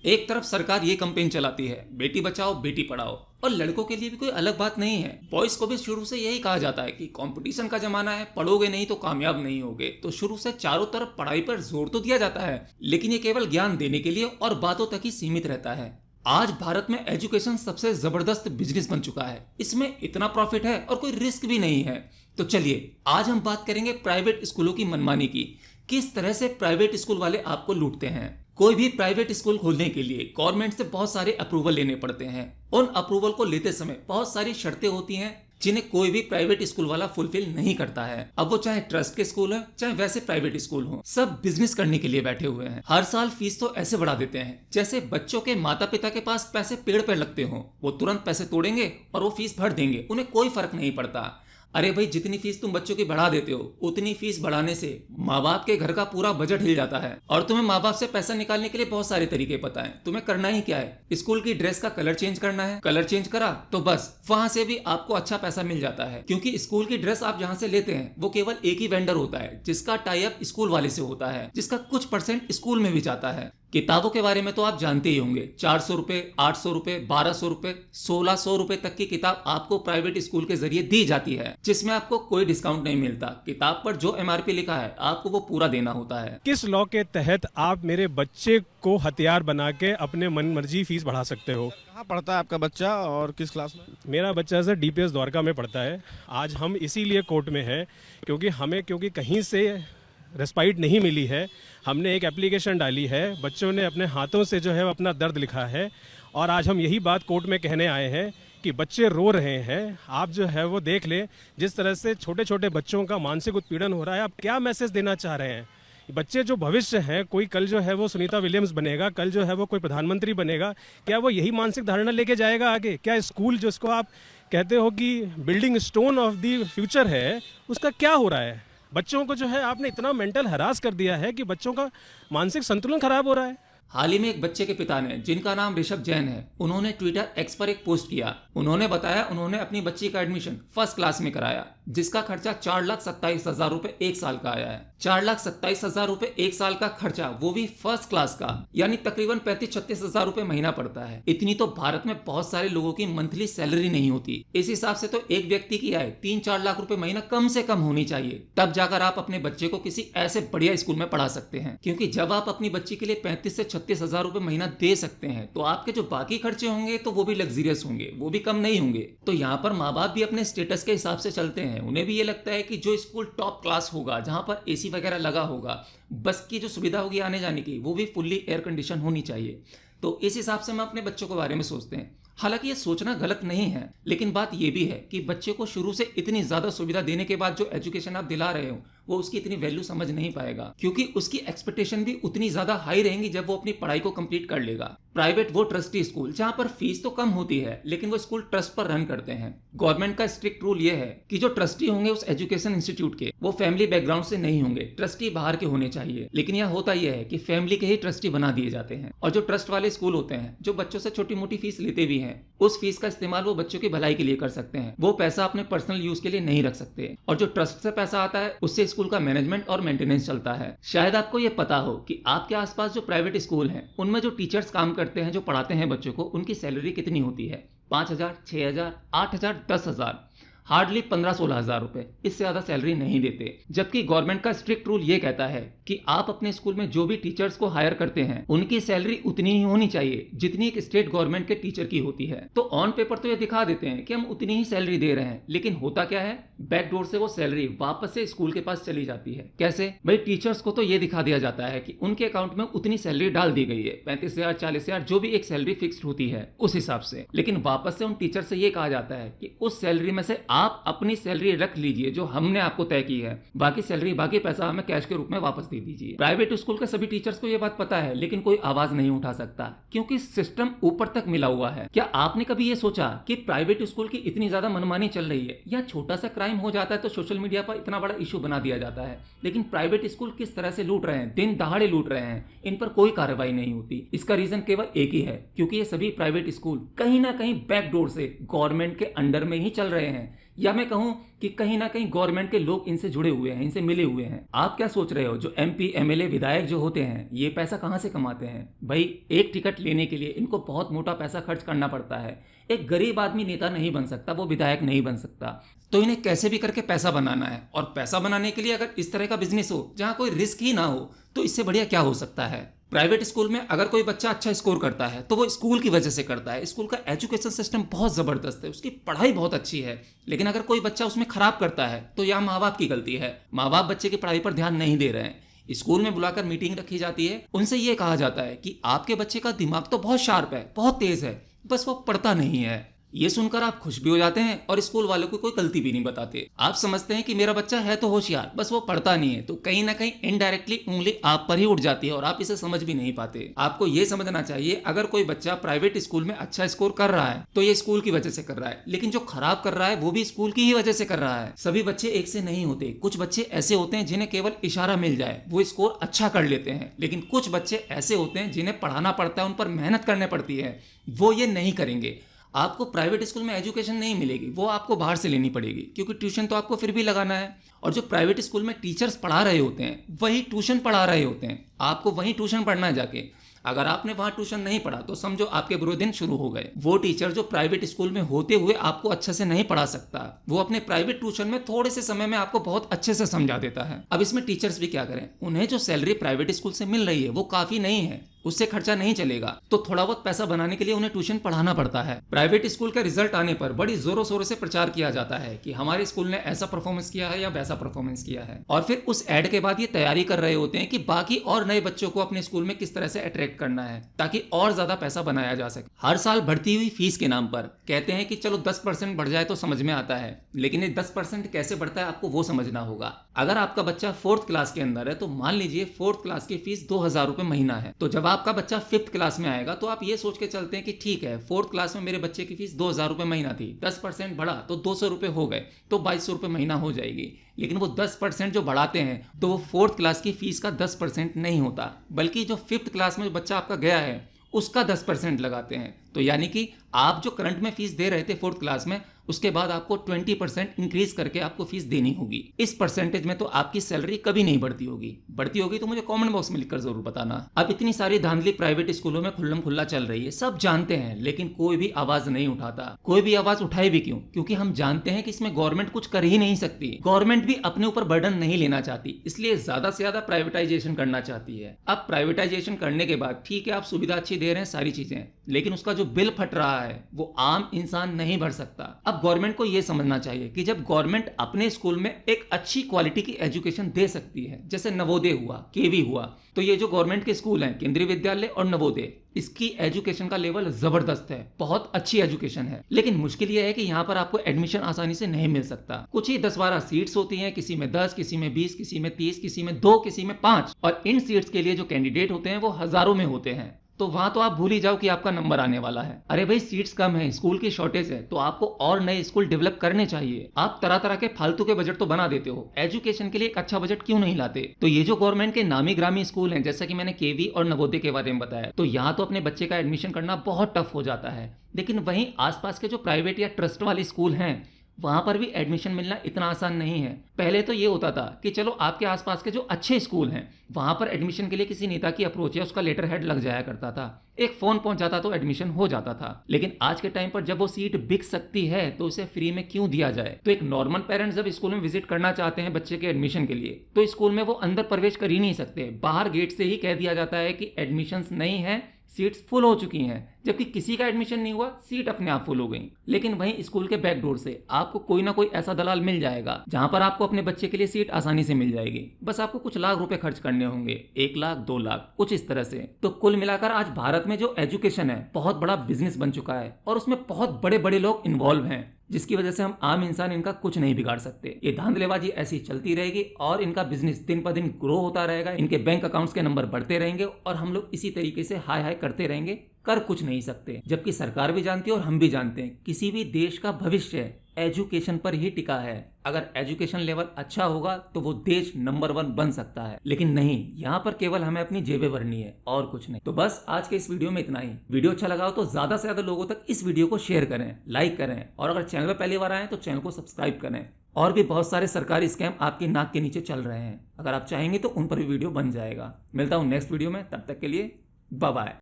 एक तरफ सरकार ये कैंपेन चलाती है, बेटी बचाओ बेटी पढ़ाओ, और लड़कों के लिए भी कोई अलग बात नहीं है। बॉयज को भी शुरू से यही कहा जाता है कि कंपटीशन का जमाना है, पढ़ोगे नहीं तो कामयाब नहीं होगे। तो शुरू से चारों तरफ पढ़ाई पर जोर तो दिया जाता है, लेकिन ये केवल ज्ञान देने के लिए और बातों तक ही सीमित रहता है। आज भारत में एजुकेशन सबसे जबरदस्त बिजनेस बन चुका है। इसमें इतना प्रॉफिट है और कोई रिस्क भी नहीं है। तो चलिए आज हम बात करेंगे प्राइवेट स्कूलों की मनमानी की। किस तरह से प्राइवेट स्कूल वाले आपको लूटते हैं। कोई भी प्राइवेट स्कूल खोलने के लिए गवर्नमेंट से बहुत सारे अप्रूवल लेने पड़ते हैं। उन अप्रूवल को लेते समय बहुत सारी शर्तें होती हैं जिन्हें कोई भी प्राइवेट स्कूल वाला फुलफिल नहीं करता है। अब वो चाहे ट्रस्ट के स्कूल है चाहे वैसे प्राइवेट स्कूल हो, सब बिजनेस करने के लिए बैठे हुए हैं। हर साल फीस तो ऐसे बढ़ा देते हैं जैसे बच्चों के माता पिता के पास पैसे पेड़ पर लगते हो। वो तुरंत पैसे तोड़ेंगे और वो फीस भर देंगे, उन्हें कोई फर्क नहीं पड़ता। अरे भाई, जितनी फीस तुम बच्चों की बढ़ा देते हो उतनी फीस बढ़ाने से माँ बाप के घर का पूरा बजट हिल जाता है। और तुम्हें माँ बाप से पैसा निकालने के लिए बहुत सारे तरीके पता है। तुम्हें करना ही क्या है, स्कूल की ड्रेस का कलर चेंज करना है। कलर चेंज करा तो बस वहां से भी आपको अच्छा पैसा मिल जाता है, क्योंकि स्कूल की ड्रेस आप जहाँ से लेते हैं वो केवल एक ही वेंडर होता है जिसका टाई अप स्कूल वाले से होता है, जिसका कुछ % स्कूल में भी जाता है। किताबों के बारे में तो आप जानते ही होंगे, 400 रुपए, 800 रुपए, 1200 रुपए, 1600 रुपए तक की किताब आपको प्राइवेट स्कूल के जरिए दी जाती है, जिसमें आपको कोई डिस्काउंट नहीं मिलता। किताब पर जो MRP लिखा है आपको वो पूरा देना होता है। किस लॉ के तहत आप मेरे बच्चे को हथियार बना के अपने मन मर्जी फीस बढ़ा सकते हो? कहाँ पढ़ता है आपका बच्चा और किस क्लास में? मेरा बच्चा सर DPS द्वारका में पढ़ता है। आज हम इसीलिए कोर्ट में हैं क्योंकि कहीं से रेस्पाइट नहीं मिली है। हमने एक एप्लीकेशन डाली है, बच्चों ने अपने हाथों से जो है अपना दर्द लिखा है, और आज हम यही बात कोर्ट में कहने आए हैं कि बच्चे रो रहे हैं। आप जो है वो देख लें जिस तरह से छोटे छोटे बच्चों का मानसिक उत्पीड़न हो रहा है। आप क्या मैसेज देना चाह रहे हैं? बच्चे जो भविष्य हैं, कोई कल जो है वो सुनीता विलियम्स बनेगा, कल जो है वो कोई प्रधानमंत्री बनेगा, क्या वो यही मानसिक धारणा लेके जाएगा आगे? क्या स्कूल जिसको आप कहते हो कि building stone of the future है, उसका क्या हो रहा है? बच्चों को जो है आपने इतना मेंटल हरास कर दिया है कि बच्चों का मानसिक संतुलन खराब हो रहा है। हाल ही में एक बच्चे के पिता ने, जिनका नाम ऋषभ जैन है, उन्होंने ट्विटर X पर एक पोस्ट किया। उन्होंने बताया उन्होंने अपनी बच्ची का एडमिशन फर्स्ट क्लास में कराया, जिसका खर्चा 4,27,000 रुपए एक साल का आया है। 4,27,000 रुपए एक साल का खर्चा, वो भी फर्स्ट क्लास का, यानी तकरीबन 35-36 हजार रुपए महीना पड़ता है। इतनी तो भारत में बहुत सारे लोगों की मंथली सैलरी नहीं होती। इस हिसाब से तो एक व्यक्ति की आय 3-4 लाख रुपए महीना कम से कम होनी चाहिए, तब जाकर आप अपने बच्चे को किसी ऐसे बढ़िया स्कूल में पढ़ा सकते हैं। क्योंकि जब आप अपनी बच्ची के लिए 35 से 36 हजार रुपए महीना दे सकते हैं तो आपके जो बाकी खर्चे होंगे तो वो भी लग्जरियस होंगे, वो भी कम नहीं होंगे। तो यहाँ पर माँ बाप भी अपने स्टेटस के हिसाब से चलते हैं। उन्हें भी ये लगता है कि जो स्कूल टॉप क्लास होगा, जहाँ पर AC वगैरह लगा होगा, बस की जो सुविधा होगी आने जाने की वो भी फुल्ली एयर कंडीशन होनी चाहिए। तो इस हिसाब से हम अपने बच्चों के बारे में सोचते हैं। हालांकि ये सोचना गलत नहीं है, लेकिन बात ये भी है कि बच्चे को शुरू से इतनी ज्यादा सुविधा देने के बाद जो एजुकेशन आप दिला रहे हो वो उसकी इतनी वैल्यू समझ नहीं पाएगा, क्योंकि उसकी एक्सपेक्टेशन भी उतनी ज्यादा हाई रहेंगी जब वो अपनी पढ़ाई को कंप्लीट कर लेगा। प्राइवेट वो ट्रस्टी स्कूल जहाँ पर फीस तो कम होती है, लेकिन वो स्कूल ट्रस्ट पर रन करते हैं। गवर्नमेंट का स्ट्रिक्ट रूल ये है कि जो ट्रस्टी होंगे उस एजुकेशन इंस्टीट्यूट के, वो फैमिली बैकग्राउंड से नहीं होंगे, ट्रस्टी बाहर के होने चाहिए। लेकिन यह होता यह है कि फैमिली के ही ट्रस्टी बना दिए जाते हैं। और जो ट्रस्ट वाले स्कूल होते हैं, जो बच्चों से छोटी मोटी फीस लेते भी हैं, उस फीस का इस्तेमाल वो बच्चों की भलाई के लिए कर सकते हैं। वो पैसा अपने पर्सनल यूज के लिए नहीं रख सकते। और जो ट्रस्ट से पैसा आता है उससे स्कूल का मैनेजमेंट और मेंटेनेंस चलता है। शायद आपको ये पता हो कि आपके आसपास जो प्राइवेट स्कूल हैं उनमें जो टीचर्स काम करते हैं, जो पढ़ाते हैं बच्चों को, उनकी सैलरी कितनी होती है? 5,000, 6,000, 8,000, 10,000, हार्डली 15-16 हजार रुपए, इससे ज्यादा सैलरी नहीं देते। जबकि गवर्नमेंट का स्ट्रिक्ट रूल ये कहता है कि आप अपने स्कूल में जो भी टीचर्स को हायर करते हैं उनकी सैलरी उतनी ही होनी चाहिए जितनी एक स्टेट गवर्नमेंट के टीचर की होती है। तो ऑन पेपर तो ये दिखा देते हैं कि हम उतनी ही सैलरी दे रहे हैं, लेकिन होता क्या है, बैकडोर से वो सैलरी वापस से स्कूल के पास चली जाती है। कैसे भाई? टीचर्स को तो ये दिखा दिया जाता है कि उनके अकाउंट में उतनी सैलरी डाल दी गई है, 35,000, 40,000, जो भी एक सैलरी फिक्स्ड होती है उस हिसाब से। लेकिन वापस से उन टीचर से ये कहा जाता है कि उस सैलरी में से आप अपनी सैलरी रख लीजिए जो हमने आपको तय की है, बाकी सैलरी, बाकी पैसा हमें कैश के रूप में वापस दे दीजिए। प्राइवेट स्कूल के सभी टीचर्स को यह बात पता है, लेकिन कोई आवाज नहीं उठा सकता क्योंकि सिस्टम ऊपर तक मिला हुआ है। क्या आपने कभी ये सोचा कि प्राइवेट स्कूल की इतनी ज्यादा मनमानी चल रही है, या छोटा सा क्राइम हो जाता है तो सोशल मीडिया पर इतना बड़ा इशू बना दिया जाता है, लेकिन प्राइवेट स्कूल किस तरह से लूट रहे हैं, दिन दहाड़े लूट रहे हैं, इन पर कोई कार्रवाई नहीं होती? इसका रीजन केवल एक ही है, क्योंकि ये सभी प्राइवेट स्कूल कहीं ना कहीं बैकडोर से गवर्नमेंट के अंडर में ही चल रहे हैं। या मैं कहूं कि कहीं ना कहीं गवर्नमेंट के लोग इनसे जुड़े हुए हैं, इनसे मिले हुए हैं। आप क्या सोच रहे हो, जो MP MLA विधायक जो होते हैं ये पैसा कहाँ से कमाते हैं? भाई एक टिकट लेने के लिए इनको बहुत मोटा पैसा खर्च करना पड़ता है। एक गरीब आदमी नेता नहीं बन सकता, वो विधायक नहीं बन सकता। तो इन्हें कैसे भी करके पैसा बनाना है, और पैसा बनाने के लिए अगर इस तरह का बिजनेस हो जहाँ कोई रिस्क ही ना हो, तो इससे बढ़िया क्या हो सकता है? प्राइवेट स्कूल में अगर कोई बच्चा अच्छा स्कोर करता है तो वो स्कूल की वजह से करता है। स्कूल का एजुकेशन सिस्टम बहुत ज़बरदस्त है, उसकी पढ़ाई बहुत अच्छी है। लेकिन अगर कोई बच्चा उसमें खराब करता है तो यहाँ माँ बाप की गलती है। माँ बाप बच्चे की पढ़ाई पर ध्यान नहीं दे रहे हैं। स्कूल में बुलाकर मीटिंग रखी जाती है, उनसे ये कहा जाता है कि आपके बच्चे का दिमाग तो बहुत शार्प है, बहुत तेज है, बस वो पढ़ता नहीं है। ये सुनकर आप खुश भी हो जाते हैं और स्कूल वालों को कोई गलती भी नहीं बताते। आप समझते हैं कि मेरा बच्चा है तो होशियार, बस वो पढ़ता नहीं है। तो कहीं ना कहीं इनडायरेक्टली उंगली आप पर ही उठ जाती है और आप इसे समझ भी नहीं पाते। आपको ये समझना चाहिए, अगर कोई बच्चा प्राइवेट स्कूल में अच्छा स्कोर कर रहा है तो ये स्कूल की वजह से कर रहा है, लेकिन जो खराब कर रहा है वो भी स्कूल की ही वजह से कर रहा है। सभी बच्चे एक से नहीं होते। कुछ बच्चे ऐसे होते हैं जिन्हें केवल इशारा मिल जाए वो स्कोर अच्छा कर लेते हैं, लेकिन कुछ बच्चे ऐसे होते हैं जिन्हें पढ़ाना पड़ता है, उन पर मेहनत करनी पड़ती है, वो ये नहीं करेंगे। आपको प्राइवेट स्कूल में एजुकेशन नहीं मिलेगी, वो आपको बाहर से लेनी पड़ेगी, क्योंकि ट्यूशन तो आपको फिर भी लगाना है। और जो प्राइवेट स्कूल में टीचर्स पढ़ा रहे होते हैं वही ट्यूशन पढ़ा रहे होते हैं, आपको वही ट्यूशन पढ़ना है जाके। अगर आपने वहां ट्यूशन नहीं पढ़ा तो समझो आपके बुरे दिन शुरू हो गए। वो टीचर जो प्राइवेट स्कूल में होते हुए आपको अच्छे से नहीं पढ़ा सकता, वो अपने प्राइवेट ट्यूशन में थोड़े से समय में आपको बहुत अच्छे से समझा देता है। अब इसमें टीचर्स भी क्या करें, उन्हें जो सैलरी प्राइवेट स्कूल से मिल रही है वो काफी नहीं है, उससे खर्चा नहीं चलेगा, तो थोड़ा बहुत पैसा बनाने के लिए उन्हें ट्यूशन पढ़ाना पड़ता है। प्राइवेट स्कूल का रिजल्ट आने पर बड़ी जोरों शोरों से प्रचार किया जाता है कि हमारे स्कूल ने ऐसा परफॉर्मेंस किया है या वैसा परफॉर्मेंस किया है, और फिर उस एड के बाद ये तैयारी कर रहे होते हैं कि बाकी और नए बच्चों को अपने स्कूल में किस तरह से अट्रैक्ट करना है ताकि और ज्यादा पैसा बनाया जा सके। हर साल बढ़ती हुई फीस के नाम पर कहते हैं कि चलो 10% बढ़ जाए तो समझ में आता है, लेकिन ये 10% कैसे बढ़ता है आपको वो समझना होगा। अगर आपका बच्चा 4th क्लास के अंदर है तो मान लीजिए 4th क्लास की फीस 2000 रुपए महीना है, तो जब आपका बच्चा 5th क्लास में आएगा तो आप ये सोच के चलते हैं कि ठीक है 4th क्लास में मेरे बच्चे की फीस 2000 रुपए महीना थी, 10% बढ़ा तो 200 रुपए हो गए, तो 2200 रुपए महीना हो जाएगी। लेकिन वो 10% जो बढ़ाते हैं तो वो 4th क्लास की फीस का 10% नहीं होता, बल्कि जो 5th क्लास में जो बच्चा आपका गया है उसका 10% लगाते हैं। तो यानी कि आप जो करंट में फीस दे रहे थे 4th क्लास में, उसके बाद आपको 20% इंक्रीज करके आपको फीस देनी होगी। इस परसेंटेज में तो आपकी सैलरी कभी नहीं बढ़ती होगी तो मुझे कमेंट बॉक्स में लिखकर जरूर बताना। अब इतनी सारी धांधली प्राइवेट स्कूलों में खुल्लम खुल्ला चल रही है, सब जानते हैं, लेकिन कोई भी आवाज नहीं उठाता। कोई भी आवाज उठाए भी क्यों? क्योंकि हम जानते हैं कि इसमें गवर्नमेंट कुछ कर ही नहीं सकती। गवर्नमेंट भी अपने ऊपर बर्डन नहीं लेना चाहती, इसलिए ज्यादा से ज्यादा प्राइवेटाइजेशन करना चाहती है। अब प्राइवेटाइजेशन करने के बाद ठीक है आप सुविधा अच्छी दे रहे हैं, सारी चीजें, लेकिन उसका जो बिल फट रहा है वो आम इंसान नहीं भर सकता। अब गवर्नमेंट को यह समझना चाहिए कि जब गवर्नमेंट अपने स्कूल में एक अच्छी क्वालिटी की एजुकेशन दे सकती है, जैसे नवोदय हुआ, केवी हुआ, तो ये जो गवर्नमेंट के स्कूल हैं, केंद्रीय विद्यालय और नवोदय, इसकी एजुकेशन का लेवल जबरदस्त है, बहुत अच्छी एजुकेशन है। लेकिन मुश्किल यह है कि यहाँ पर आपको एडमिशन आसानी से नहीं मिल सकता। कुछ ही 10-12 सीट्स होती हैं, किसी में 10, किसी में 20, किसी में 30, किसी में 2, किसी में 5, और इन सीट्स के लिए जो कैंडिडेट होते हैं वो हजारों में होते हैं। तो वहां तो आप भूल ही जाओ कि आपका नंबर आने वाला है। अरे भाई सीट्स कम है, स्कूल की शॉर्टेज है, तो आपको और नए स्कूल डेवलप करने चाहिए। आप तरह तरह के फालतू के बजट तो बना देते हो, एजुकेशन के लिए एक अच्छा बजट क्यों नहीं लाते? तो ये जो गवर्नमेंट के नामी ग्रामी स्कूल हैं, जैसा कि मैंने केवी और नवोदय के बारे में बताया, तो यहाँ तो अपने बच्चे का एडमिशन करना बहुत टफ हो जाता है। लेकिन वहीं आसपास के जो प्राइवेट या ट्रस्ट वाले स्कूल हैं वहां पर भी एडमिशन मिलना इतना आसान नहीं है। पहले तो ये होता था कि चलो आपके आसपास के जो अच्छे स्कूल हैं वहां पर एडमिशन के लिए किसी नेता की अप्रोच या उसका लेटर हेड लग जाया करता था, एक फोन पहुंच जाता तो एडमिशन हो जाता था। लेकिन आज के टाइम पर जब वो सीट बिक सकती है तो उसे फ्री में क्यों दिया जाए? तो एक नॉर्मल पेरेंट्स जब स्कूल में विजिट करना चाहते हैं बच्चे के एडमिशन के लिए, तो स्कूल में वो अंदर प्रवेश कर ही नहीं सकते। बाहर गेट से ही कह दिया जाता है कि एडमिशंस नहीं है, सीट्स फुल हो चुकी हैं, जबकि किसी का एडमिशन नहीं हुआ, सीट अपने आप फुल हो गई। लेकिन वहीं स्कूल के बैक डोर से आपको कोई ना कोई ऐसा दलाल मिल जाएगा जहां पर आपको अपने बच्चे के लिए सीट आसानी से मिल जाएगी। बस आपको कुछ लाख रुपए खर्च करने होंगे, 1 लाख 2 लाख, कुछ इस तरह से। तो कुल मिलाकर आज भारत में जो एजुकेशन है बहुत बड़ा बिजनेस बन चुका है और उसमें बहुत बड़े बड़े लोग इन्वॉल्व हैं, जिसकी वजह से हम आम इंसान इनका कुछ नहीं बिगाड़ सकते। ये धांधलेबाजी ऐसी चलती रहेगी और इनका बिजनेस दिन पर दिन ग्रो होता रहेगा, इनके बैंक अकाउंट्स के नंबर बढ़ते रहेंगे और हम लोग इसी तरीके से हाय हाय करते रहेंगे कर कुछ नहीं सकते। जबकि सरकार भी जानती है और हम भी जानते हैं किसी भी देश का भविष्य एजुकेशन पर ही टिका है। अगर एजुकेशन लेवल अच्छा होगा तो वो देश नंबर 1 बन सकता है। लेकिन नहीं, यहाँ पर केवल हमें अपनी जेबें भरनी है और कुछ नहीं। तो बस आज के इस वीडियो में इतना ही। वीडियो अच्छा लगा हो तो ज्यादा से ज्यादा लोगों तक इस वीडियो को शेयर करें, लाइक करें, और अगर चैनल पर पहली बार आए तो चैनल को सब्सक्राइब करें। और भी बहुत सारे सरकारी स्कैम आपकी नाक के नीचे चल रहे हैं, अगर आप चाहेंगे तो उन पर भी वीडियो बन जाएगा। मिलता हूँ नेक्स्ट वीडियो में, तब तक के लिए बाय बाय।